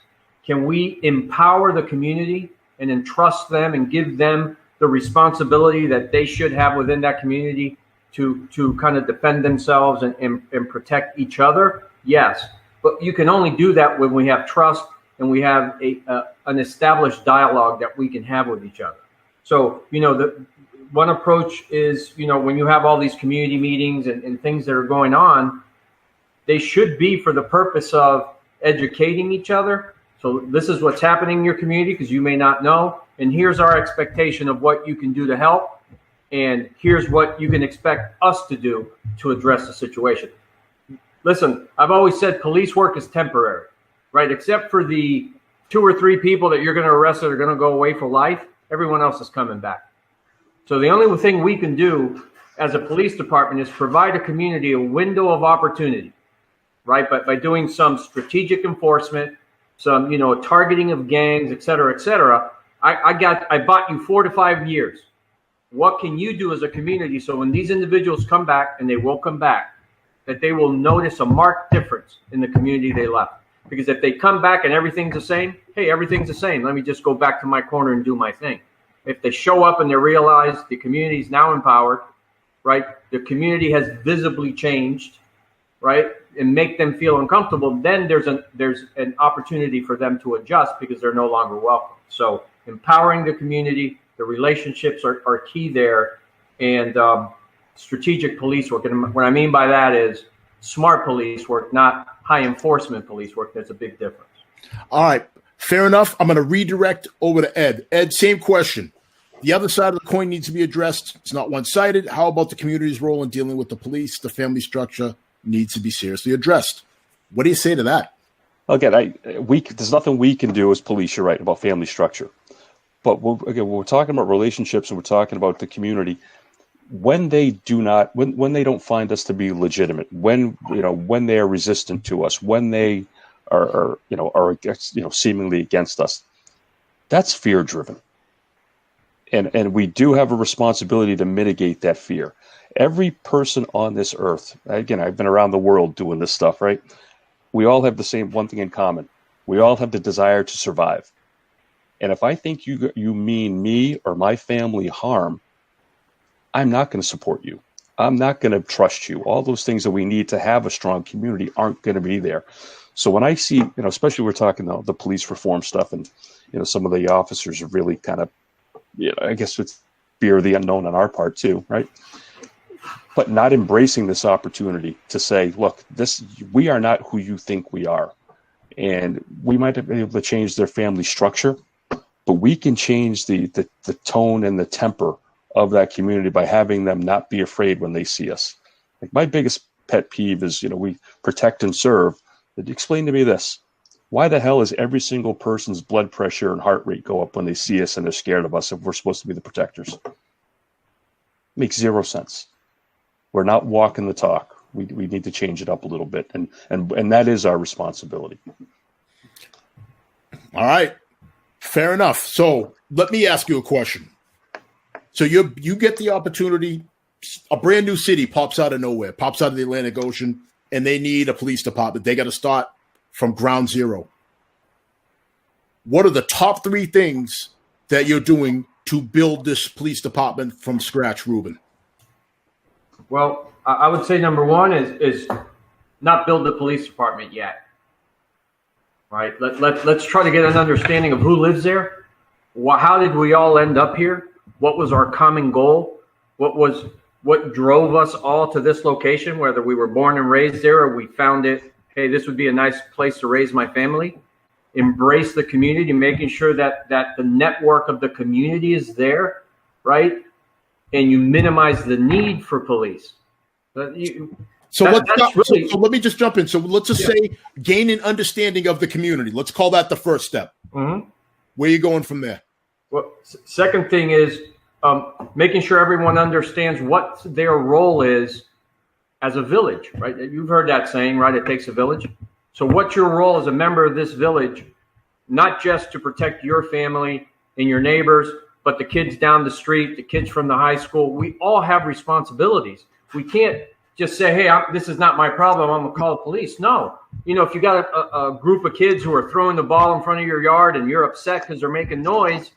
Can we empower the community and entrust them and give them the responsibility that they should have within that community to kind of defend themselves and protect each other? Yes. But you can only do that when we have trust and we have an established dialogue that we can have with each other. So, the one approach is, when you have all these community meetings and things that are going on, they should be for the purpose of educating each other. So this is what's happening in your community because you may not know. And here's our expectation of what you can do to help. And here's what you can expect us to do to address the situation. Listen, I've always said police work is temporary, right? Except for the 2 or 3 people that you're going to arrest that are going to go away for life, everyone else is coming back. So the only thing we can do as a police department is provide a community a window of opportunity, right? By doing some strategic enforcement, some, targeting of gangs, et cetera, et cetera. I bought you 4 to 5 years. What can you do as a community so when these individuals come back, and they will come back, that they will notice a marked difference in the community they left? Because if they come back and everything's the same, hey, everything's the same. Let me just go back to my corner and do my thing. If they show up and they realize the community is now empowered, right? The community has visibly changed, right? And make them feel uncomfortable, then there's an opportunity for them to adjust because they're no longer welcome. So empowering the community, the relationships are key there, and strategic police work. And what I mean by that is smart police work, not high enforcement police work. There's a big difference. All right. Fair enough. I'm going to redirect over to Ed. Ed, same question. The other side of the coin needs to be addressed. It's not one-sided. How about the community's role in dealing with the police? The family structure needs to be seriously addressed. What do you say to that? Again, there's nothing we can do as police, you're right, about family structure. But when we're talking about relationships and we're talking about the community, when they don't find us to be legitimate, when they are resistant to us, when they are against, seemingly against us. That's fear driven. And we do have a responsibility to mitigate that fear. Every person on this earth, again, I've been around the world doing this stuff, right? We all have the same one thing in common. We all have the desire to survive. And if I think you mean me or my family harm, I'm not going to support you. I'm not going to trust you. All those things that we need to have a strong community aren't going to be there. So when I see, especially we're talking the police reform stuff, and some of the officers are really kind of, I guess it's fear of the unknown on our part too, right? But not embracing this opportunity to say, look, we are not who you think we are. And we might be able to change their family structure, but we can change the tone and the temper of that community by having them not be afraid when they see us. Like, my biggest pet peeve is, we protect and serve. But explain to me this. Why the hell is every single person's blood pressure and heart rate go up when they see us and they're scared of us if we're supposed to be the protectors? Makes zero sense. We're not walking the talk. We need to change it up a little bit, and that is our responsibility. All right, fair enough. So let me ask you a question. So you get the opportunity, a brand new city pops out of nowhere, pops out of the Atlantic Ocean, and they need a police department. They got to start from ground zero. What are the top 3 things that you're doing to build this police department from scratch, Ruben? Well, I would say number one is not build the police department yet. Right? Let's try to get an understanding of who lives there. How did we all end up here? What was our common goal? What drove us all to this location, whether we were born and raised there or we found it, hey, this would be a nice place to raise my family. Embrace the community, making sure that the network of the community is there, right? And you minimize the need for police. So let me just jump in. So let's just say gain an understanding of the community. Let's call that the first step. Mm-hmm. Where are you going from there? Well, second thing is making sure everyone understands what their role is as a village, right? You've heard that saying, right? It takes a village. So what's your role as a member of this village, not just to protect your family and your neighbors, but the kids down the street, the kids from the high school? We all have responsibilities. We can't just say, hey, this is not my problem, I'm going to call the police. No. If you got a group of kids who are throwing the ball in front of your yard and you're upset because they're making noise,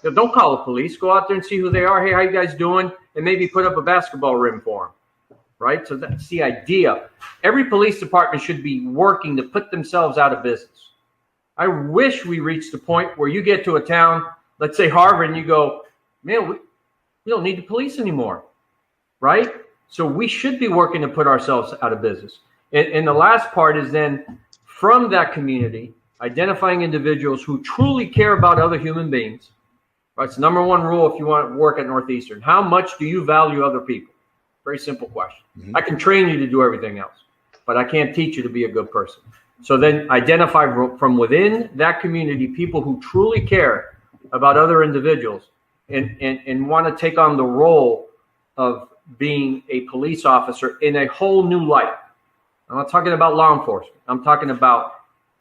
don't call the police. Go out there and see who they are. Hey, how you guys doing? And maybe put up a basketball rim for them, right? So that's the idea. Every police department should be working to put themselves out of business. I wish we reached the point where you get to a town, let's say Harvard, and you go, man, we don't need the police anymore, right? So we should be working to put ourselves out of business. And the last part is then from that community, identifying individuals who truly care about other human beings. Right, it's the number one rule if you want to work at Northeastern. How much do you value other people? Very simple question. Mm-hmm. I can train you to do everything else, but I can't teach you to be a good person. So then identify from within that community people who truly care about other individuals and want to take on the role of being a police officer in a whole new light. I'm not talking about law enforcement. I'm talking about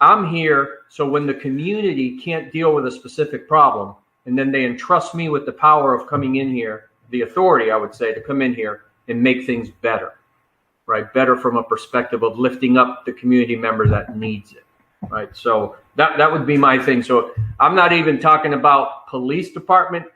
I'm here so when the community can't deal with a specific problem, and then they entrust me with the power of coming in here, the authority, I would say, to come in here and make things better, right? Better from a perspective of lifting up the community member that needs it, right? So that would be my thing. So I'm not even talking about police department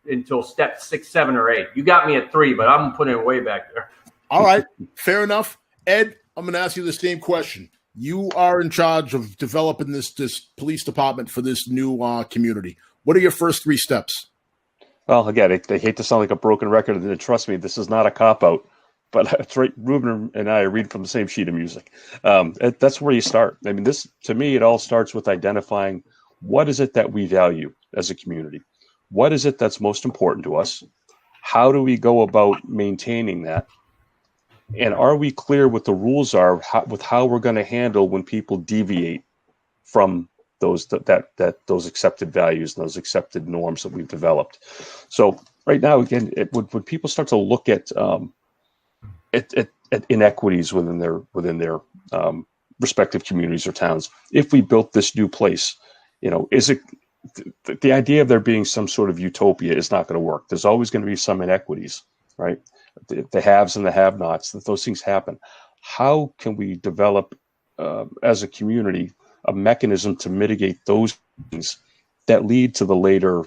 until step 6, 7, or 8. You got me at 3, but I'm putting it way back there. All right, fair enough. Ed, I'm going to ask you the same question. You are in charge of developing this police department for this new community. What are your first 3 steps? Well, again, I hate to sound like a broken record, and trust me, this is not a cop-out. But that's right, Ruben and I are reading from the same sheet of music. That's where you start. I mean, to me, it all starts with identifying what is it that we value as a community? What is it that's most important to us? How do we go about maintaining that? And are we clear what the rules are with how we're going to handle when people deviate from those accepted values and those accepted norms that we've developed? So right now, again, when people start to look at inequities within their respective communities or towns. If we built this new place, is it the idea of there being some sort of utopia is not going to work. There's always going to be some inequities, right? The haves and the have-nots, that those things happen. How can we develop as a community a mechanism to mitigate those things that lead to the later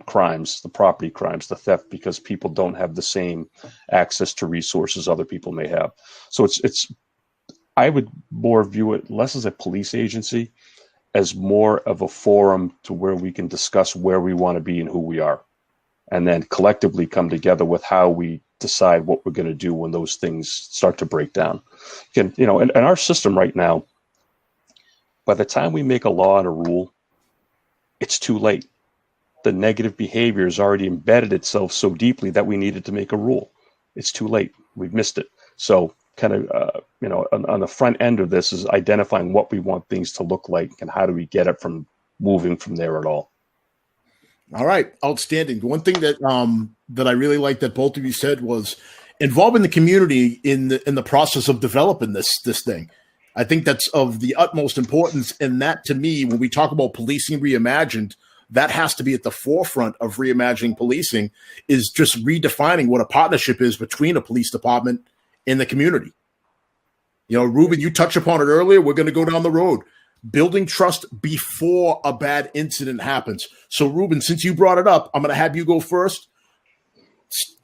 crimes, the property crimes, the theft, because people don't have the same access to resources other people may have. So it's I would more view it less as a police agency, as more of a forum to where we can discuss where we want to be and who we are, and then collectively come together with how we decide what we're going to do when those things start to break down. Again, in our system right now, by the time we make a law and a rule, it's too late. The negative behavior has already embedded itself so deeply that we needed to make a rule. It's too late. We've missed it. So kind of, on the front end of this is identifying what we want things to look like and how do we get it from moving from there at all. All right. Outstanding. The one thing that that I really liked that both of you said was involving the community in the process of developing this thing. I think that's of the utmost importance. And that, to me, when we talk about policing reimagined, that has to be at the forefront of reimagining policing, is just redefining what a partnership is between a police department and the community. Ruben, you touched upon it earlier. We're going to go down the road. Building trust before a bad incident happens. So, Ruben, since you brought it up, I'm going to have you go first.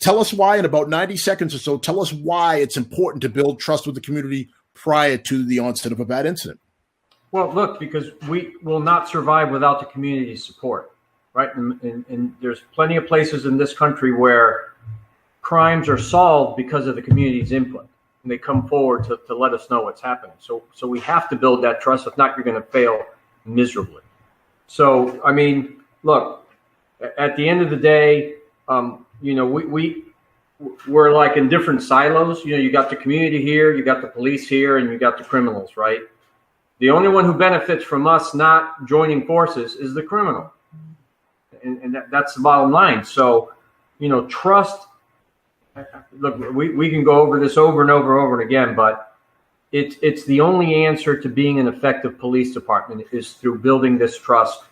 Tell us why, in about 90 seconds or so, tell us why it's important to build trust with the community prior to the onset of a bad incident. Well, look, because we will not survive without the community's support, right? And there's plenty of places in this country where crimes are solved because of the community's input. And they come forward to let us know what's happening. So we have to build that trust. If not, you're going to fail miserably. So, I mean, look, at the end of the day, we're like in different silos. You got the community here, you got the police here, and you got the criminals, right? The only one who benefits from us not joining forces is the criminal. And that's the bottom line. So, trust. Look, we can go over this over and over and again, but it's the only answer to being an effective police department is through building this trust,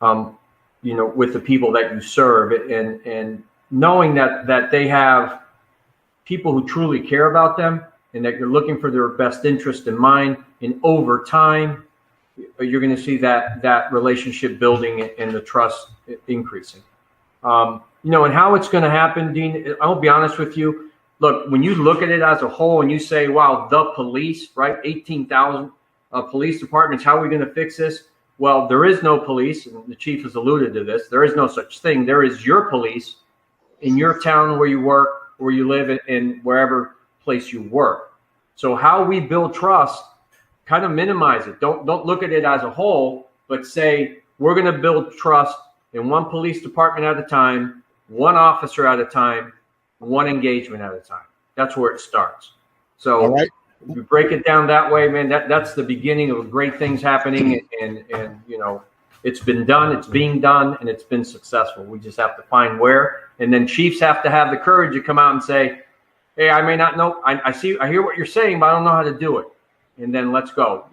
with the people that you serve, and knowing that they have people who truly care about them and that you're looking for their best interest in mind. And over time, you're going to see that relationship building and the trust increasing. And how it's going to happen, Dean, I'll be honest with you. Look, when you look at it as a whole and you say, wow, the police, right? 18,000 police departments, how are we going to fix this? Well, there is no police, and the chief has alluded to this. There is no such thing. There is your police in your town where you work, where you live, and wherever place you work. So how we build trust, kind of minimize it. Don't look at it as a whole, but say we're going to build trust in one police department at a time, one officer at a time, one engagement at a time. That's where it starts. So all right. If you break it down that way, man, that's the beginning of great things happening. And it's been done, it's being done, and it's been successful. We just have to find where. And then chiefs have to have the courage to come out and say, hey, I may not know. I hear what you're saying, but I don't know how to do it. And then let's go.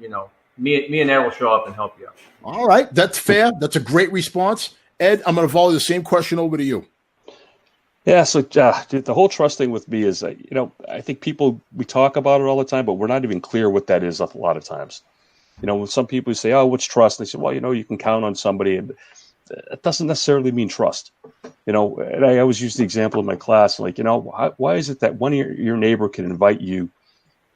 Me and Ed will show up and help you out. All right. That's fair. That's a great response. Ed, I'm going to volley the same question over to you. Yeah, so the whole trust thing with me is, I think we talk about it all the time, but we're not even clear what that is a lot of times. When some people say, oh, what's trust? They say, well, you can count on somebody. And it doesn't necessarily mean trust. And I always use the example in my class, like, why is it that one of your neighbor can invite you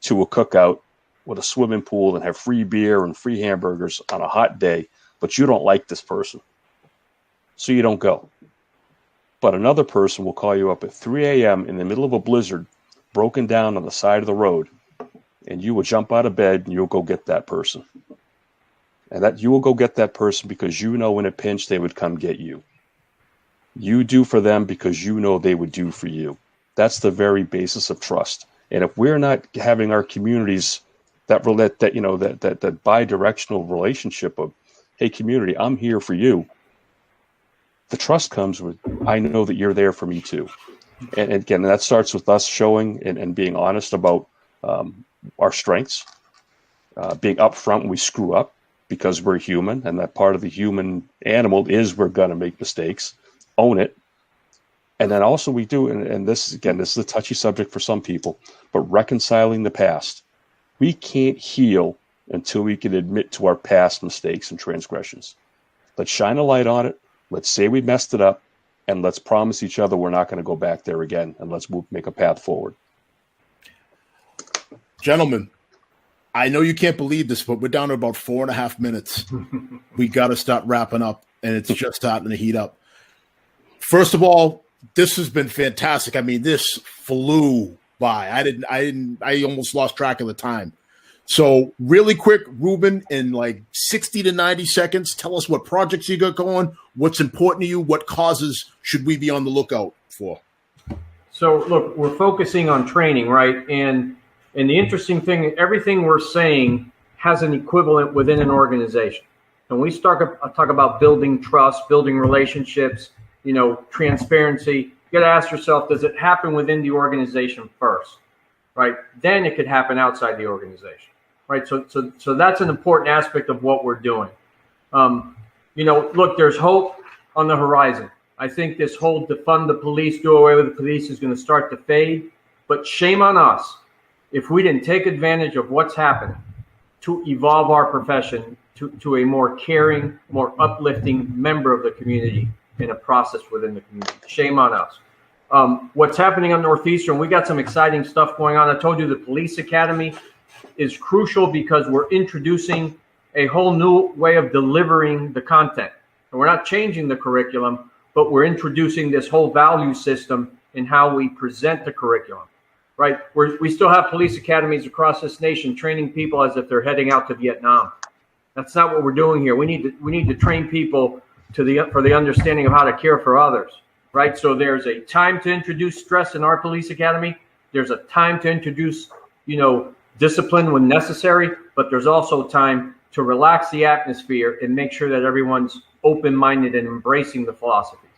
to a cookout with a swimming pool and have free beer and free hamburgers on a hot day, but you don't like this person, so you don't go? But another person will call you up at 3 a.m. in the middle of a blizzard, broken down on the side of the road, and you will jump out of bed and you'll go get that person. And that you will go get that person because in a pinch they would come get you. You do for them because they would do for you. That's the very basis of trust. And if we're not having our communities that bi-directional relationship of, hey, community, I'm here for you, the trust comes with, I know that you're there for me too. And again, that starts with us showing and being honest about our strengths being upfront when we screw up, because we're human, and that part of the human animal is we're going to make mistakes, own it. And then also we do, and this is a touchy subject for some people, but reconciling the past. We can't heal until we can admit to our past mistakes and transgressions. Let's shine a light on it. Let's say we messed it up, and let's promise each other we're not going to go back there again, and let's make a path forward. Gentlemen, I know you can't believe this, but we're down to about 4.5 minutes. We got to start wrapping up, and it's just starting to heat up. First of all, this has been fantastic. I mean, this flew by. I almost lost track of the time. So really quick, Ruben, in like 60 to 90 seconds, tell us what projects you got going, what's important to you, what causes should we be on the lookout for? So look, we're focusing on training, right? And the interesting thing, everything we're saying has an equivalent within an organization. And we talk about building trust, building relationships, transparency. You got to ask yourself, does it happen within the organization first, right? Then it could happen outside the organization, right? So that's an important aspect of what we're doing. Look, there's hope on the horizon. I think this whole defund the police, do away with the police is going to start to fade, but shame on us if we didn't take advantage of what's happening to evolve our profession to a more caring, more uplifting member of the community in a process within the community. Shame on us. What's happening on Northeastern, we got some exciting stuff going on. I told you the police academy is crucial because we're introducing a whole new way of delivering the content. And we're not changing the curriculum, but we're introducing this whole value system in how we present the curriculum. Right, we still have police academies across this nation training people as if they're heading out to Vietnam. That's not what we're doing here. We need to train people for the understanding of how to care for others. Right, so there's a time to introduce stress in our police academy. There's a time to introduce discipline when necessary, but there's also time to relax the atmosphere and make sure that everyone's open-minded and embracing the philosophies.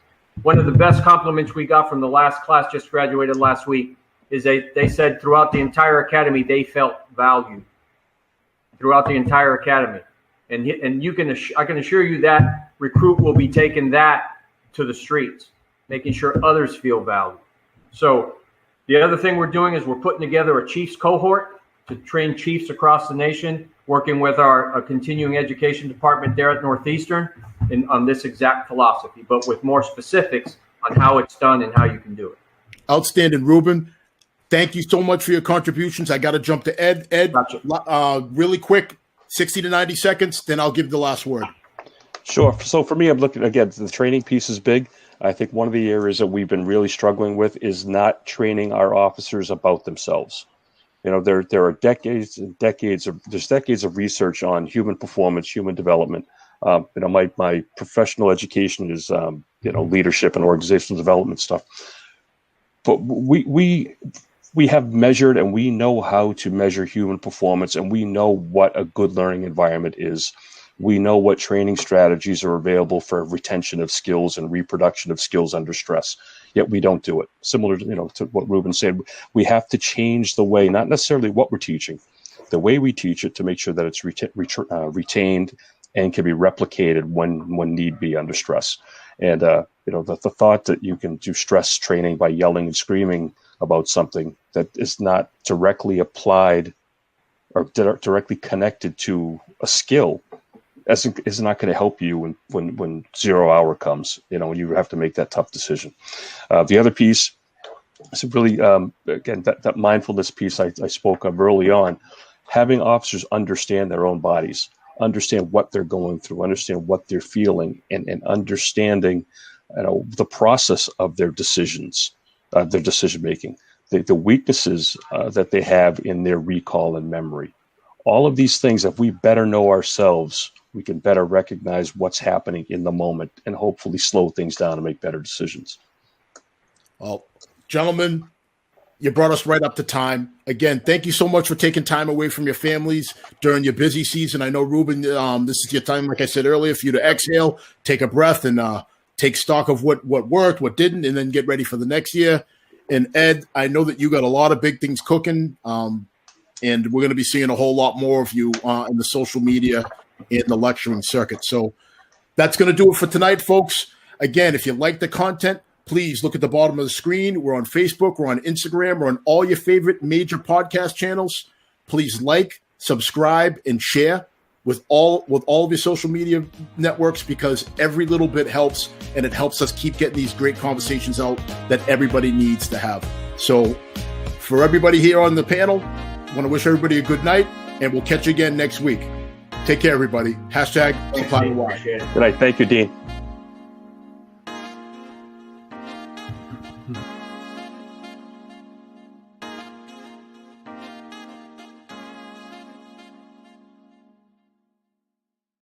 One of the best compliments we got from the last class just graduated last week is they said throughout the entire academy they felt valued throughout the entire academy, and I can assure you that recruit will be taking that to the streets, making sure others feel valued. So the other thing we're doing is we're putting together a chiefs cohort to train chiefs across the nation, working with our continuing education department there at Northeastern on this exact philosophy, but with more specifics on how it's done and how you can do it. Outstanding, Ruben. Thank you so much for your contributions. I got to jump to Ed. Ed, gotcha. Really quick, 60 to 90 seconds, then I'll give the last word. Sure. So for me, I'm looking, again, the training piece is big. I think one of the areas that we've been really struggling with is not training our officers about themselves. There are decades and decades of research on human performance, human development. My professional education is, leadership and organizational development stuff. But we have measured and we know how to measure human performance, and we know what a good learning environment is. We know what training strategies are available for retention of skills and reproduction of skills under stress, yet we don't do it. Similar to what Ruben said, we have to change the way, not necessarily what we're teaching, the way we teach it to make sure that it's retained and can be replicated when need be under stress. And the thought that you can do stress training by yelling and screaming about something that is not directly applied or directly connected to a skill is not going to help you when 0 hour comes, when you have to make that tough decision. The other piece is really, again, that mindfulness piece I spoke of early on, having officers understand their own bodies, understand what they're going through, understand what they're feeling, and understanding the process of their decisions, their decision making, the weaknesses that they have in their recall and memory. All of these things, if we better know ourselves, we can better recognize what's happening in the moment and hopefully slow things down and make better decisions. Well, gentlemen, you brought us right up to time. Again, thank you so much for taking time away from your families during your busy season. I know, Ruben, this is your time, like I said earlier, for you to exhale, take a breath, and take stock of what worked, what didn't, and then get ready for the next year. And Ed, I know that you got a lot of big things cooking. And we're going to be seeing a whole lot more of you in the social media and the lecturing circuit. So that's going to do it for tonight, folks. Again, if you like the content, please look at the bottom of the screen. We're on Facebook. We're on Instagram. We're on all your favorite major podcast channels. Please like, subscribe, and share with all of your social media networks, because every little bit helps, and it helps us keep getting these great conversations out that everybody needs to have. So for everybody here on the panel, I want to wish everybody a good night, and we'll catch you again next week. Take care, everybody. #SupplyTheWhy. Good night. Thank you, Dean.